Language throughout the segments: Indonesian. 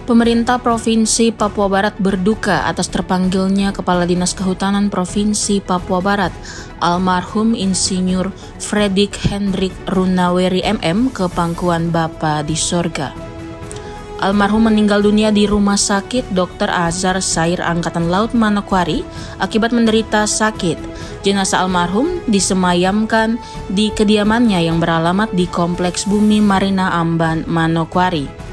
Pemerintah Provinsi Papua Barat berduka atas terpanggilnya Kepala Dinas Kehutanan Provinsi Papua Barat, almarhum Insinyur Fredrik Hendrik Runaweri MM ke pangkuan Bapa di sorga. Almarhum meninggal dunia di Rumah Sakit Dr. Azhar Sair Angkatan Laut Manokwari akibat menderita sakit. Jenazah almarhum disemayamkan di kediamannya yang beralamat di Kompleks Bumi Marina Amban, Manokwari.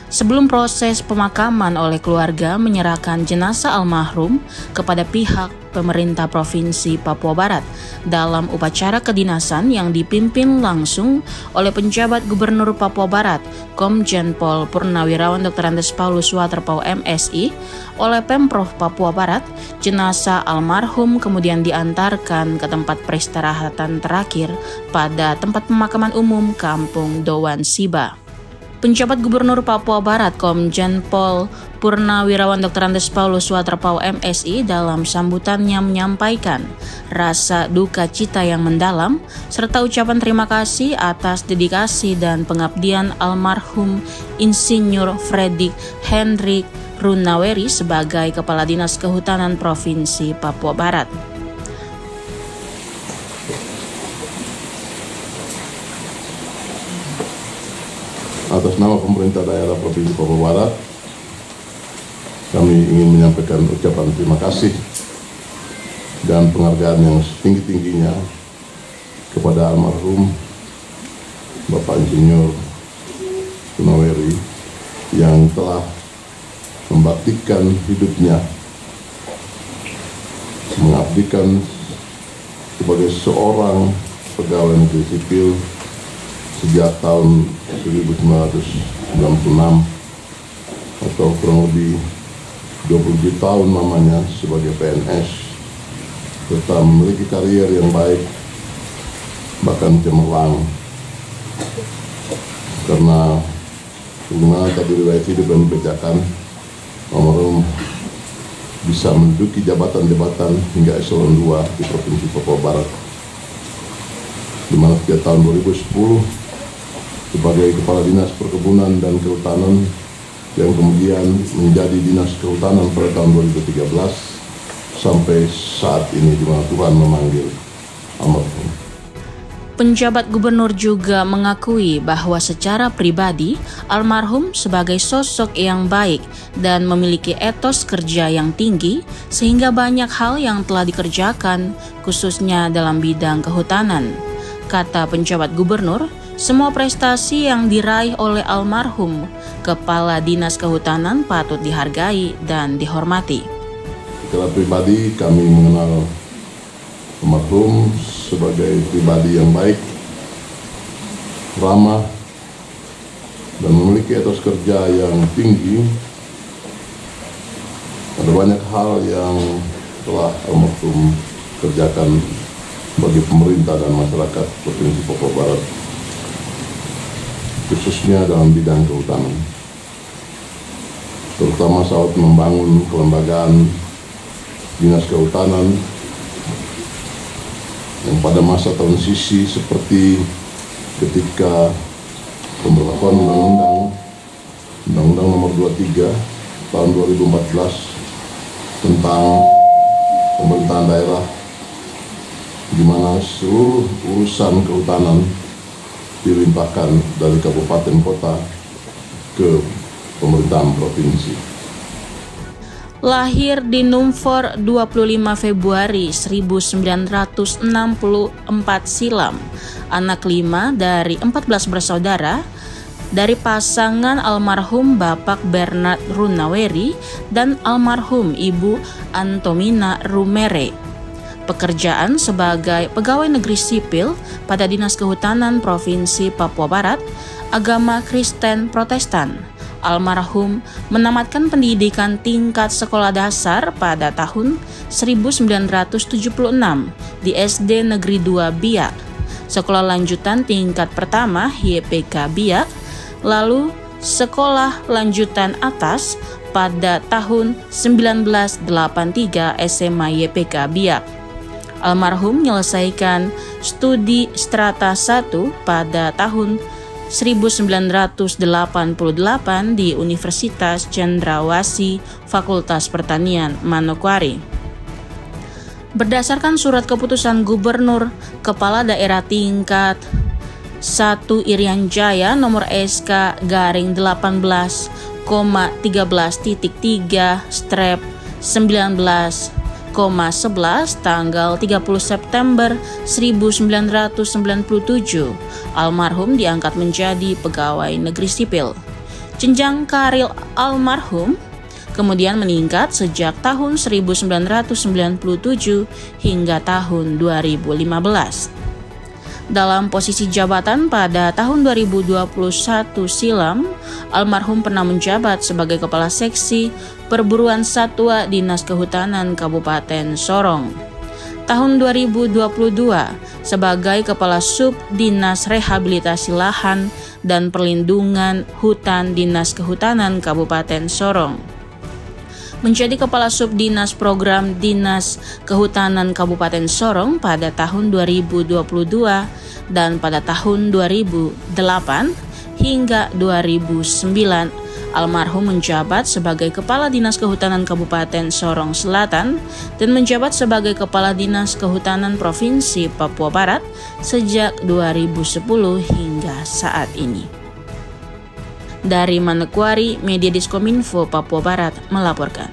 Sebelum proses pemakaman oleh keluarga menyerahkan jenazah almarhum kepada pihak pemerintah Provinsi Papua Barat dalam upacara kedinasan yang dipimpin langsung oleh penjabat Gubernur Papua Barat, Komjen Pol Purnawirawan Dr. Andes Paulus Waterpau MSI, oleh Pemprov Papua Barat, jenazah almarhum kemudian diantarkan ke tempat peristirahatan terakhir pada tempat pemakaman umum Kampung Dowan Siba. Penjabat Gubernur Papua Barat Komjen Pol Purnawirawan Dr. Andes Paulus Waterpau MSI dalam sambutannya menyampaikan rasa duka cita yang mendalam serta ucapan terima kasih atas dedikasi dan pengabdian almarhum Insinyur Fredrik Hendrik Runaweri sebagai Kepala Dinas Kehutanan Provinsi Papua Barat. Atas nama pemerintah daerah Provinsi Papua Barat, kami ingin menyampaikan ucapan terima kasih dan penghargaan yang setinggi-tingginya kepada almarhum Bapak Insinyur Runaweri yang telah membaktikan hidupnya, mengabdikan sebagai seorang pegawai negeri sipil sejak tahun 1996 atau kurang lebih 27 tahun lamanya sebagai PNS, serta memiliki karier yang baik bahkan cemerlang karena bagaimana tadi riwayat hidup yang dibacakan, almarhum bisa menduduki jabatan-jabatan hingga eselon 2 di Provinsi Papua Barat, di mana sejak tahun 2010 sebagai Kepala Dinas Perkebunan dan Kehutanan yang kemudian menjadi Dinas Kehutanan pada tahun 2013 sampai saat ini di mana Tuhan memanggil almarhum. Penjabat gubernur juga mengakui bahwa secara pribadi almarhum sebagai sosok yang baik dan memiliki etos kerja yang tinggi sehingga banyak hal yang telah dikerjakan khususnya dalam bidang kehutanan. Kata penjabat gubernur, semua prestasi yang diraih oleh almarhum Kepala Dinas Kehutanan patut dihargai dan dihormati. Secara pribadi kami mengenal almarhum sebagai pribadi yang baik, ramah, dan memiliki etos kerja yang tinggi. Ada banyak hal yang telah almarhum kerjakan bagi pemerintah dan masyarakat Provinsi Papua Barat, khususnya dalam bidang kehutanan, terutama saat membangun kelembagaan Dinas Kehutanan yang pada masa transisi seperti ketika pemberlakuan Undang-Undang Nomor 23 tahun 2014 tentang pemerintahan daerah, di mana seluruh urusan kehutanan dilimpahkan dari kabupaten kota ke pemerintahan provinsi. Lahir di Numfor 25 Februari 1964 silam, anak 5 dari 14 bersaudara dari pasangan almarhum Bapak Bernard Runaweri dan almarhum Ibu Antomina Rumere. Pekerjaan sebagai pegawai negeri sipil pada Dinas Kehutanan Provinsi Papua Barat, agama Kristen Protestan. Almarhum menamatkan pendidikan tingkat sekolah dasar pada tahun 1976 di SD Negeri 2 Biak, sekolah lanjutan tingkat pertama YPK Biak, lalu sekolah lanjutan atas pada tahun 1983 SMA YPK Biak. Almarhum menyelesaikan studi strata 1 pada tahun 1988 di Universitas Cendrawasih, Fakultas Pertanian, Manokwari. Berdasarkan surat keputusan Gubernur Kepala Daerah tingkat 1 Irian Jaya nomor SK garing 18,13.3/19,11 tanggal 30 September 1997, almarhum diangkat menjadi pegawai negeri sipil. Jenjang karir almarhum kemudian meningkat sejak tahun 1997 hingga tahun 2015. Dalam posisi jabatan pada tahun 2021 silam, almarhum pernah menjabat sebagai Kepala Seksi Perburuan Satwa Dinas Kehutanan Kabupaten Sorong. Tahun 2022 sebagai Kepala Sub Dinas Rehabilitasi Lahan dan Perlindungan Hutan Dinas Kehutanan Kabupaten Sorong. Menjadi Kepala Subdinas Program Dinas Kehutanan Kabupaten Sorong pada tahun 2022 dan pada tahun 2008 hingga 2009 almarhum menjabat sebagai Kepala Dinas Kehutanan Kabupaten Sorong Selatan dan menjabat sebagai Kepala Dinas Kehutanan Provinsi Papua Barat sejak 2010 hingga saat ini. Dari Manokwari, Media Diskominfo Papua Barat melaporkan.